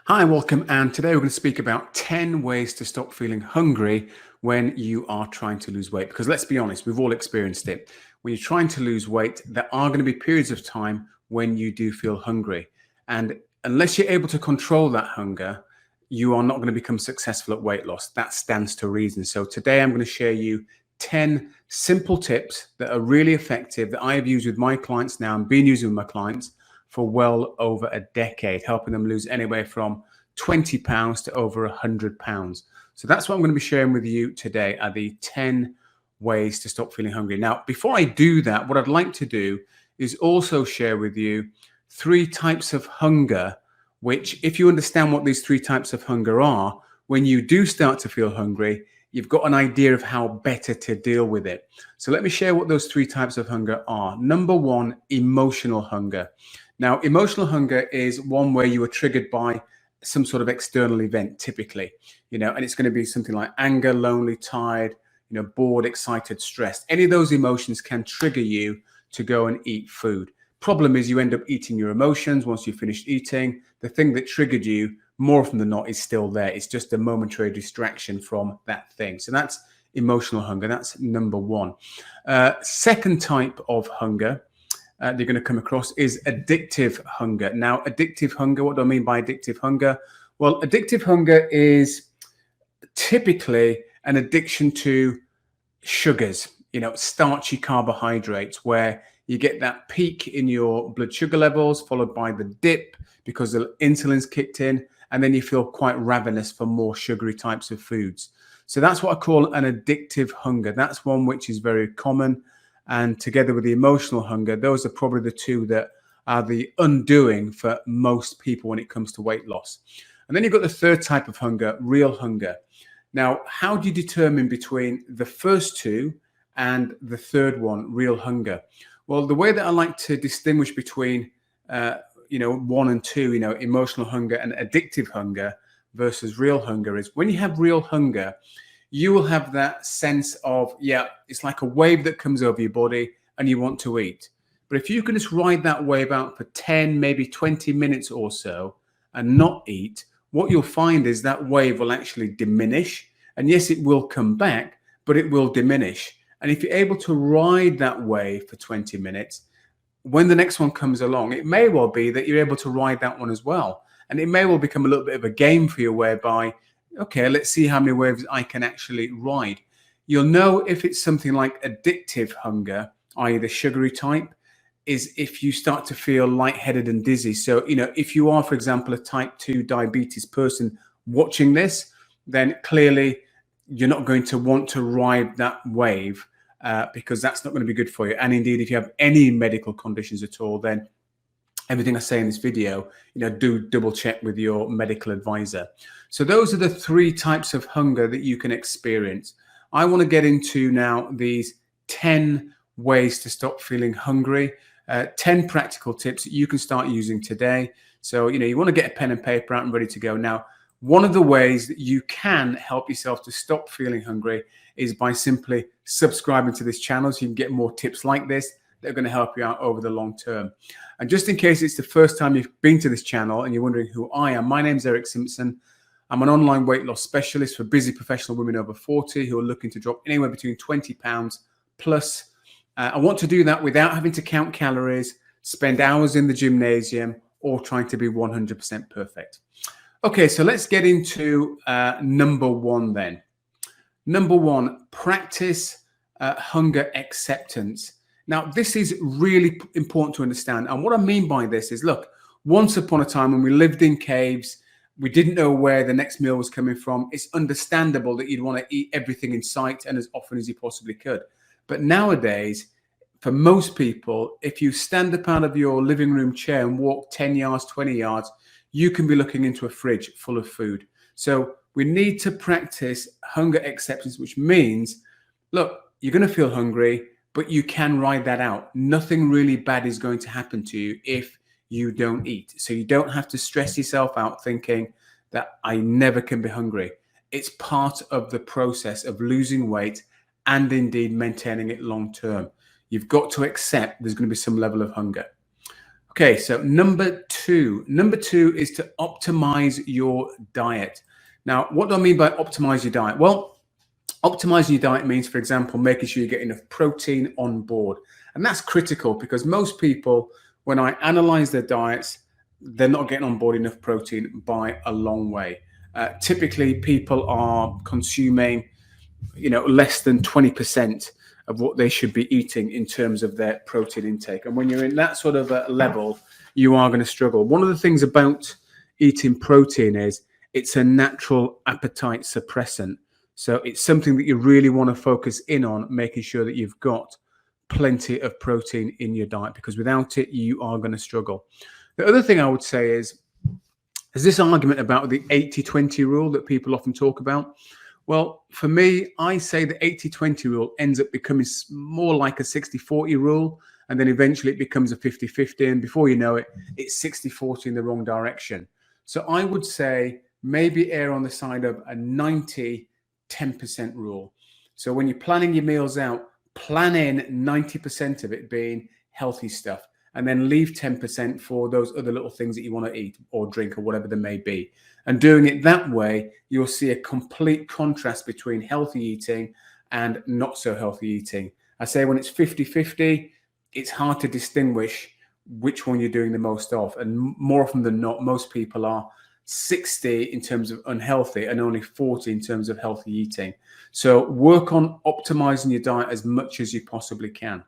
Hi, welcome. And today we're going to speak about 10 ways to stop feeling hungry when you are trying to lose weight. Because let's be honest, we've all experienced it. When you're trying to lose weight, there are going to be periods of time when you do feel hungry. And unless you're able to control that hunger, you are not going to become successful at weight loss. That stands to reason. So today I'm going to share you 10 simple tips that are really effective that I have used with my clients now and been using with my clients for well over a decade, helping them lose anywhere from 20 pounds to over 100 pounds. So that's what I'm going to be sharing with you today are the 10 ways to stop feeling hungry. Now, before I do that, what I'd like to do is also share with you 3 types of hunger, which if you understand what these 3 types of hunger are, when you do start to feel hungry, you've got an idea of how better to deal with it. So let me share what those 3 types of hunger are. Number 1, emotional hunger. Now, emotional hunger is one where you are triggered by some sort of external event, typically, and it's going to be something like anger, lonely, tired, bored, excited, stressed. Any of those emotions can trigger you to go and eat food. Problem is you end up eating your emotions. Once you've finished eating, the thing that triggered you, more often than not, is still there. It's just a momentary distraction from that thing. So that's emotional hunger. That's number 1. Second type of hunger they're going to come across is addictive hunger. Now, addictive hunger, what do I mean by addictive hunger? Well, addictive hunger is typically an addiction to sugars, starchy carbohydrates, where you get that peak in your blood sugar levels, followed by the dip because the insulin's kicked in, and then you feel quite ravenous for more sugary types of foods. So that's what I call an addictive hunger. That's one which is very common. And together with the emotional hunger, those are probably the 2 that are the undoing for most people when it comes to weight loss. And then you've got the third type of hunger, real hunger. Now, how do you determine between the first 2 and the third one, real hunger? Well, the way that I like to distinguish between, 1 and 2, emotional hunger and addictive hunger versus real hunger is when you have real hunger, you will have that sense of, it's like a wave that comes over your body and you want to eat. But if you can just ride that wave out for 10, maybe 20 minutes or so and not eat, what you'll find is that wave will actually diminish. And yes, it will come back, but it will diminish. And if you're able to ride that wave for 20 minutes, when the next one comes along, it may well be that you're able to ride that one as well. And it may well become a little bit of a game for you whereby, okay, let's see how many waves I can actually ride. You'll know if it's something like addictive hunger, i.e. the sugary type, is if you start to feel lightheaded and dizzy. So, if you are, for example, a type 2 diabetes person watching this, then clearly you're not going to want to ride that wave because that's not going to be good for you. And indeed, if you have any medical conditions at all, then everything I say in this video, do double check with your medical advisor. So those are the 3 types of hunger that you can experience. I want to get into now these 10 ways to stop feeling hungry, 10 practical tips that you can start using today. So, you want to get a pen and paper out and ready to go. Now, one of the ways that you can help yourself to stop feeling hungry is by simply subscribing to this channel so you can get more tips like this that are going to help you out over the long term. And just in case it's the first time you've been to this channel and you're wondering who I am, my name's Eric Simpson. I'm an online weight loss specialist for busy professional women over 40 who are looking to drop anywhere between 20 pounds plus. I want to do that without having to count calories, spend hours in the gymnasium, or trying to be 100% perfect. Okay, so let's get into number 1 then. Number 1, practice hunger acceptance. Now, this is really important to understand. And what I mean by this is, look, once upon a time when we lived in caves, we didn't know where the next meal was coming from. It's understandable that you'd want to eat everything in sight and as often as you possibly could. But nowadays, for most people, if you stand up out of your living room chair and walk 10 yards, 20 yards, you can be looking into a fridge full of food. So we need to practice hunger acceptance, which means, look, you're going to feel hungry, but you can ride that out. Nothing really bad is going to happen to you if you don't eat. So you don't have to stress yourself out thinking that I never can be hungry. It's part of the process of losing weight and indeed maintaining it long term. You've got to accept there's going to be some level of hunger. Okay, so number two is to optimize your diet. Now, what do I mean by optimize your diet? Well, optimizing your diet means, for example, making sure you get enough protein on board. And that's critical because most people, when I analyze their diets, they're not getting on board enough protein by a long way. Typically, people are consuming less than 20% of what they should be eating in terms of their protein intake. And when you're in that sort of a level, you are going to struggle. One of the things about eating protein is it's a natural appetite suppressant. So it's something that you really want to focus in on, making sure that you've got plenty of protein in your diet, because without it, you are going to struggle. The other thing I would say is, there's this argument about the 80-20 rule that people often talk about. Well, for me, I say the 80-20 rule ends up becoming more like a 60-40 rule, and then eventually it becomes a 50-50, and before you know it, it's 60-40 in the wrong direction. So I would say maybe err on the side of a 90-10% rule. So when you're planning your meals out, plan in 90% of it being healthy stuff, and then leave 10% for those other little things that you want to eat or drink or whatever they may be. And doing it that way, you'll see a complete contrast between healthy eating and not so healthy eating. I say when it's 50-50, it's hard to distinguish which one you're doing the most of. And more often than not, most people are 60 in terms of unhealthy and only 40 in terms of healthy eating. So work on optimizing your diet as much as you possibly can.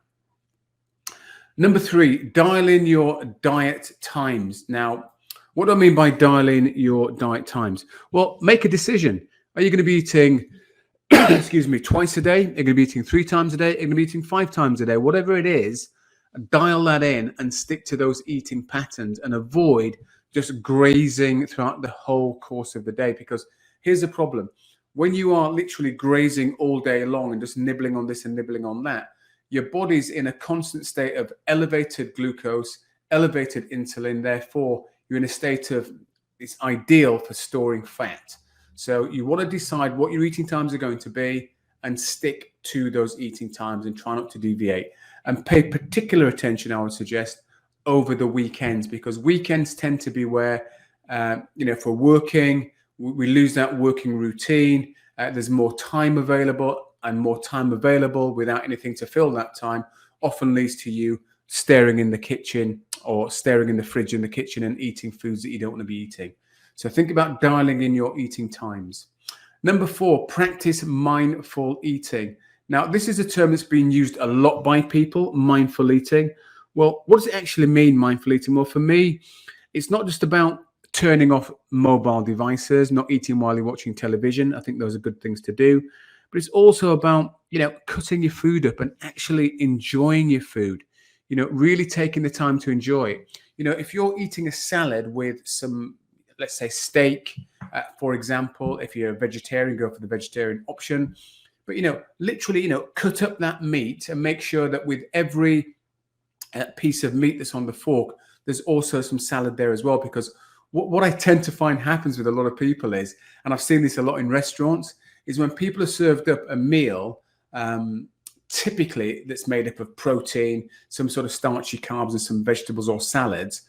Number 3, dial in your diet times. Now, what do I mean by dial in your diet times? Well, make a decision. Are you going to be eating, excuse me, twice a day? Are you going to be eating 3 times a day? Are you going to be eating 5 times a day? Whatever it is, dial that in and stick to those eating patterns and avoid just grazing throughout the whole course of the day. Because here's the problem. When you are literally grazing all day long and just nibbling on this and nibbling on that, your body's in a constant state of elevated glucose, elevated insulin. Therefore, you're in a state of, it's ideal for storing fat. So you want to decide what your eating times are going to be and stick to those eating times and try not to deviate. And pay particular attention, I would suggest, over the weekends, because weekends tend to be where, for working, we lose that working routine. There's more time available, and more time available without anything to fill that time often leads to you staring in the kitchen or staring in the fridge in the kitchen and eating foods that you don't want to be eating. So think about dialing in your eating times. Number 4, practice mindful eating. Now, this is a term that's been used a lot by people, mindful eating. Well, what does it actually mean, mindful eating? Well, for me, it's not just about turning off mobile devices, not eating while you're watching television. I think those are good things to do. But it's also about, cutting your food up and actually enjoying your food, really taking the time to enjoy it. If you're eating a salad with some, let's say, steak, for example, if you're a vegetarian, go for the vegetarian option. But, literally, cut up that meat and make sure that with every piece of meat that's on the fork, there's also some salad there as well. Because what I tend to find happens with a lot of people is, and I've seen this a lot in restaurants, is when people are served up a meal, typically that's made up of protein, some sort of starchy carbs and some vegetables or salads,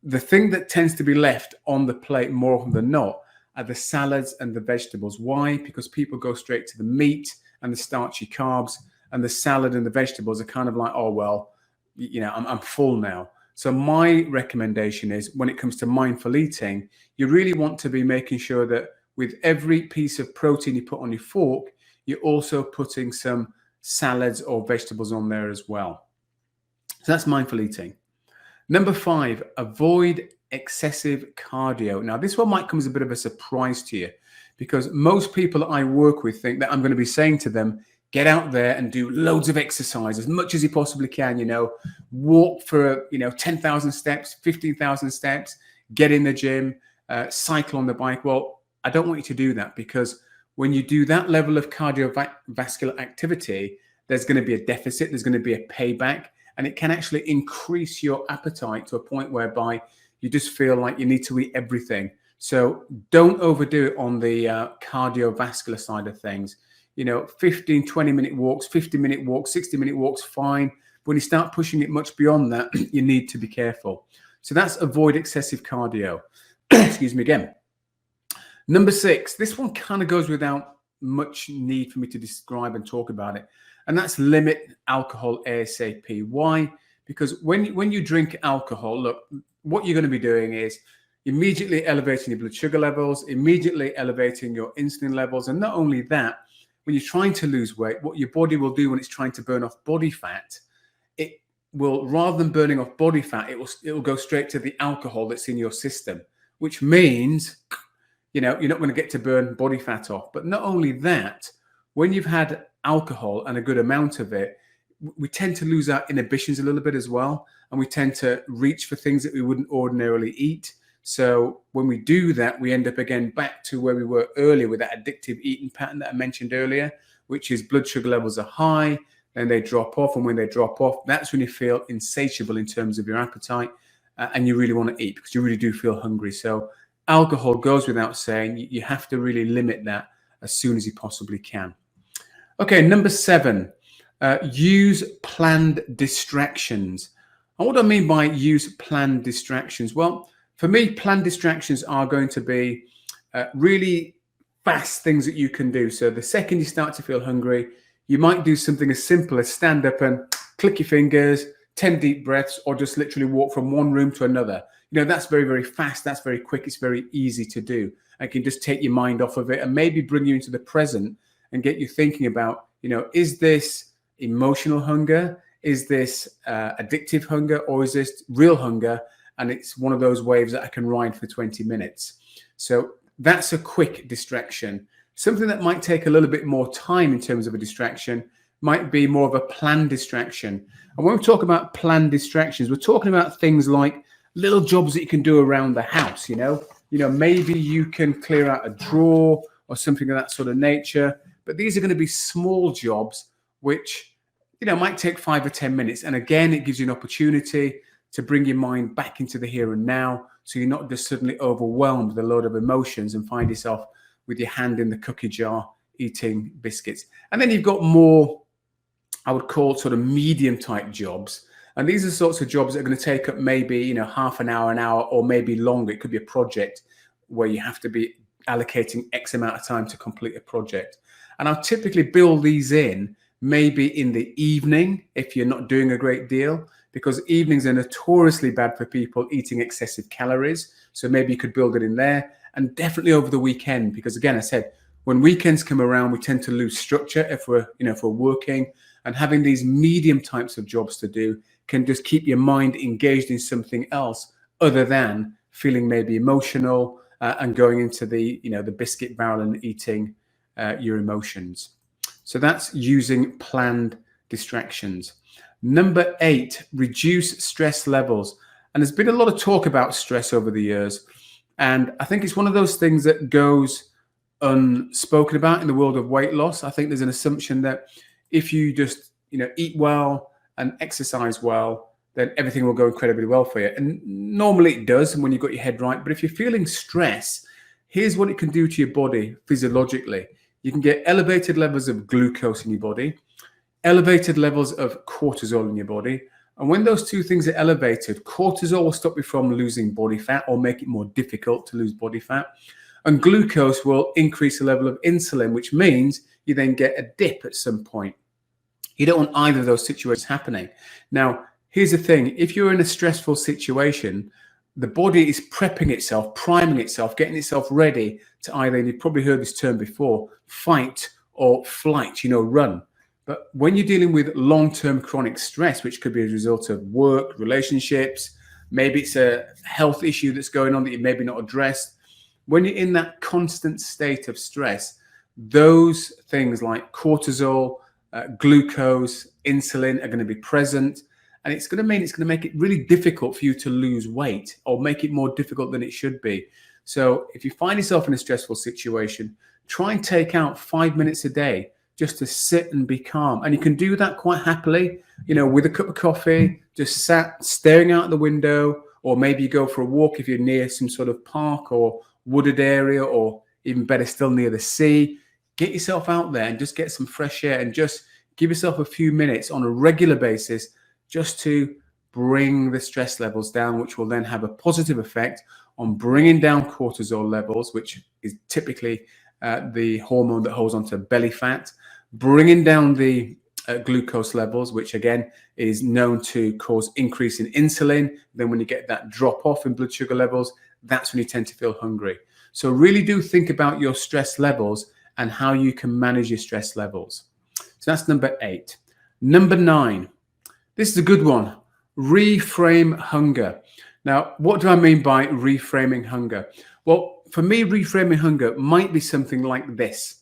the thing that tends to be left on the plate more often than not are the salads and the vegetables. Why? Because people go straight to the meat and the starchy carbs, and the salad and the vegetables are kind of like, oh, well, I'm full now. So my recommendation is, when it comes to mindful eating, you really want to be making sure that with every piece of protein you put on your fork, you're also putting some salads or vegetables on there as well. So that's mindful eating. Number 5, avoid excessive cardio. Now, this one might come as a bit of a surprise to you, because most people that I work with think that I'm going to be saying to them, get out there and do loads of exercise as much as you possibly can, walk for, 10,000 steps, 15,000 steps, get in the gym, cycle on the bike. Well, I don't want you to do that, because when you do that level of cardiovascular activity, there's going to be a deficit, there's going to be a payback, and it can actually increase your appetite to a point whereby you just feel like you need to eat everything. So don't overdo it on the cardiovascular side of things. 15, 20-minute walks, 50-minute walks, 60-minute walks, fine. When you start pushing it much beyond that, you need to be careful. So that's avoid excessive cardio. Excuse me again. Number 6, this one kind of goes without much need for me to describe and talk about it. And that's limit alcohol ASAP. Why? Because when you drink alcohol, look, what you're going to be doing is immediately elevating your blood sugar levels, immediately elevating your insulin levels. And not only that, when you're trying to lose weight, what your body will do when it's trying to burn off body fat, it will, rather than burning off body fat, it will go straight to the alcohol that's in your system, which means you're not going to get to burn body fat off. But not only that, when you've had alcohol and a good amount of it, we tend to lose our inhibitions a little bit as well. And we tend to reach for things that we wouldn't ordinarily eat. So when we do that, we end up again back to where we were earlier with that addictive eating pattern that I mentioned earlier, which is blood sugar levels are high, then they drop off. And when they drop off, that's when you feel insatiable in terms of your appetite and you really want to eat because you really do feel hungry. So alcohol goes without saying. You have to really limit that as soon as you possibly can. Okay, number 7, use planned distractions. And what do I mean by use planned distractions? Well, for me, planned distractions are going to be really fast things that you can do. So the second you start to feel hungry, you might do something as simple as stand up and click your fingers, 10 deep breaths, or just literally walk from one room to another. That's very, very fast. That's very quick. It's very easy to do. It can just take your mind off of it and maybe bring you into the present and get you thinking about, is this emotional hunger? Is this addictive hunger? Or is this real hunger? And it's one of those waves that I can ride for 20 minutes. So that's a quick distraction. Something that might take a little bit more time in terms of a distraction might be more of a planned distraction. And when we talk about planned distractions, we're talking about things like little jobs that you can do around the house. Maybe you can clear out a drawer or something of that sort of nature. But these are going to be small jobs, which, might take 5 or 10 minutes. And again, it gives you an opportunity to bring your mind back into the here and now. So you're not just suddenly overwhelmed with a load of emotions and find yourself with your hand in the cookie jar eating biscuits. And then you've got more, I would call sort of medium type jobs. And these are sorts of jobs that are going to take up maybe, half an hour, or maybe longer. It could be a project where you have to be allocating X amount of time to complete a project. And I'll typically build these in maybe in the evening if you're not doing a great deal, because evenings are notoriously bad for people eating excessive calories. So maybe you could build it in there, and definitely over the weekend, because again, I said, when weekends come around, we tend to lose structure if we're working, and having these medium types of jobs to do can just keep your mind engaged in something else other than feeling maybe emotional and going into the biscuit barrel and eating your emotions. So that's using planned distractions. Number 8, reduce stress levels. And there's been a lot of talk about stress over the years. And I think it's one of those things that goes unspoken about in the world of weight loss. I think there's an assumption that if you just, eat well and exercise well, then everything will go incredibly well for you. And normally it does when you've got your head right. But if you're feeling stress, here's what it can do to your body physiologically. You can get elevated levels of glucose in your body, elevated levels of cortisol in your body. And when those two things are elevated, cortisol will stop you from losing body fat or make it more difficult to lose body fat. And glucose will increase the level of insulin, which means you then get a dip at some point. You don't want either of those situations happening. Now, here's the thing. If you're in a stressful situation, the body is prepping itself, priming itself, getting itself ready to either, and you've probably heard this term before, fight or flight, run. But when you're dealing with long-term chronic stress, which could be a result of work, relationships, maybe it's a health issue that's going on that you maybe not addressed. When you're in that constant state of stress, those things like cortisol, glucose, insulin are going to be present. And it's going to make it really difficult for you to lose weight or make it more difficult than it should be. So if you find yourself in a stressful situation, try and take out 5 minutes a day just to sit and be calm. And you can do that quite happily, with a cup of coffee, just sat staring out the window, or maybe you go for a walk if you're near some sort of park or wooded area, or even better still near the sea. Get yourself out there and just get some fresh air and just give yourself a few minutes on a regular basis just to bring the stress levels down, which will then have a positive effect on bringing down cortisol levels, which is typically the hormone that holds onto belly fat, bringing down the glucose levels, which again is known to cause increase in insulin. Then when you get that drop off in blood sugar levels, that's when you tend to feel hungry. So really do think about your stress levels and how you can manage your stress levels. So that's number 8. Number 9, this is a good one. Reframe hunger. Now, what do I mean by reframing hunger? Well, for me, reframing hunger might be something like this.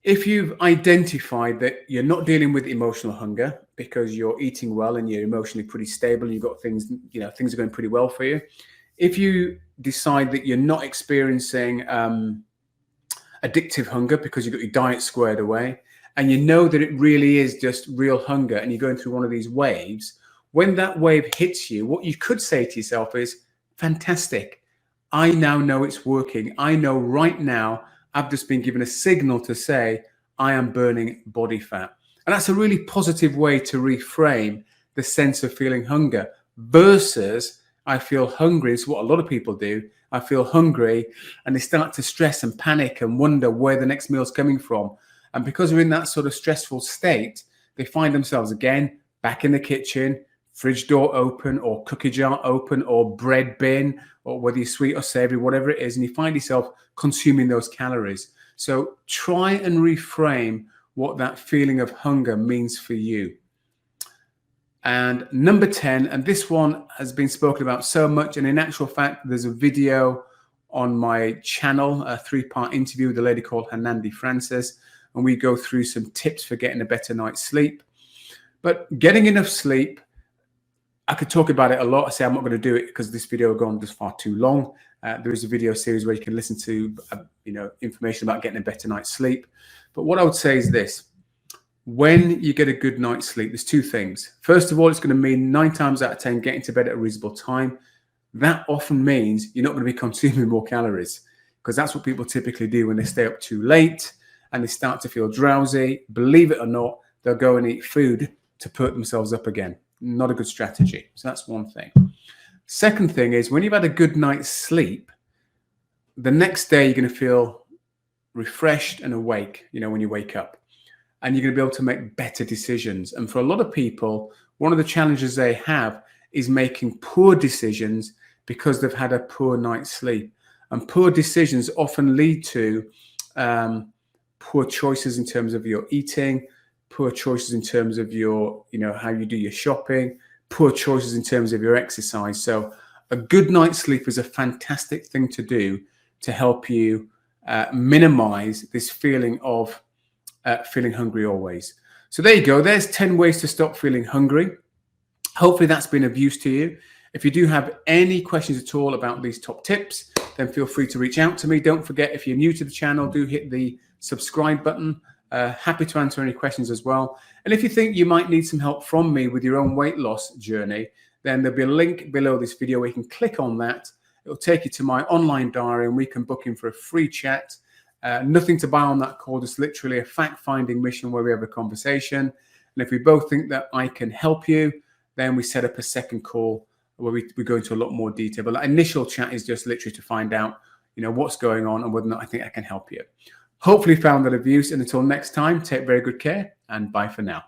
If you've identified that you're not dealing with emotional hunger because you're eating well and you're emotionally pretty stable and you've got things, things are going pretty well for you. If you decide that you're not experiencing addictive hunger because you've got your diet squared away, and you know that it really is just real hunger and you're going through one of these waves, when that wave hits you, what you could say to yourself is, fantastic, I now know it's working. I know right now I've just been given a signal to say I am burning body fat. And that's a really positive way to reframe the sense of feeling hunger versus I feel hungry. It's what a lot of people do. I feel hungry and they start to stress and panic and wonder where the next meal's coming from. And because they're in that sort of stressful state, they find themselves again back in the kitchen, fridge door open or cookie jar open or bread bin, or whether you're sweet or savory, whatever it is, and you find yourself consuming those calories. So try and reframe what that feeling of hunger means for you. And number 10, and this one has been spoken about so much, and in actual fact, there's a video on my channel, a 3-part interview with a lady called Hanandi Francis, and we go through some tips for getting a better night's sleep. But getting enough sleep, I could talk about it a lot. I say I'm not going to do it because this video will go on just far too long. There is a video series where you can listen to information about getting a better night's sleep. But what I would say is this. When you get a good night's sleep, there's 2 things. First of all, it's going to mean 9 times out of 10 getting to bed at a reasonable time. That often means you're not going to be consuming more calories, because that's what people typically do when they stay up too late and they start to feel drowsy. Believe it or not, they'll go and eat food to put themselves up again. Not a good strategy. So that's one thing. Second thing is, when you've had a good night's sleep, the next day you're going to feel refreshed and awake, when you wake up. And you're going to be able to make better decisions. And for a lot of people, one of the challenges they have is making poor decisions because they've had a poor night's sleep. And poor decisions often lead to poor choices in terms of your eating, poor choices in terms of your, how you do your shopping, poor choices in terms of your exercise. So a good night's sleep is a fantastic thing to do to help you minimize this feeling of feeling hungry always. So there you go. There's 10 ways to stop feeling hungry. Hopefully that's been of use to you. If you do have any questions at all about these top tips, then feel free to reach out to me. Don't forget, if you're new to the channel, do hit the subscribe button. Happy to answer any questions as well. And if you think you might need some help from me with your own weight loss journey, then there'll be a link below this video where you can click on that. It'll take you to my online diary and we can book in for a free chat. Nothing to buy on that call, just literally a fact-finding mission where we have a conversation. And if we both think that I can help you, then we set up a second call where we go into a lot more detail. But that initial chat is just literally to find out, what's going on and whether or not I think I can help you. Hopefully you found that of use. And until next time, take very good care and bye for now.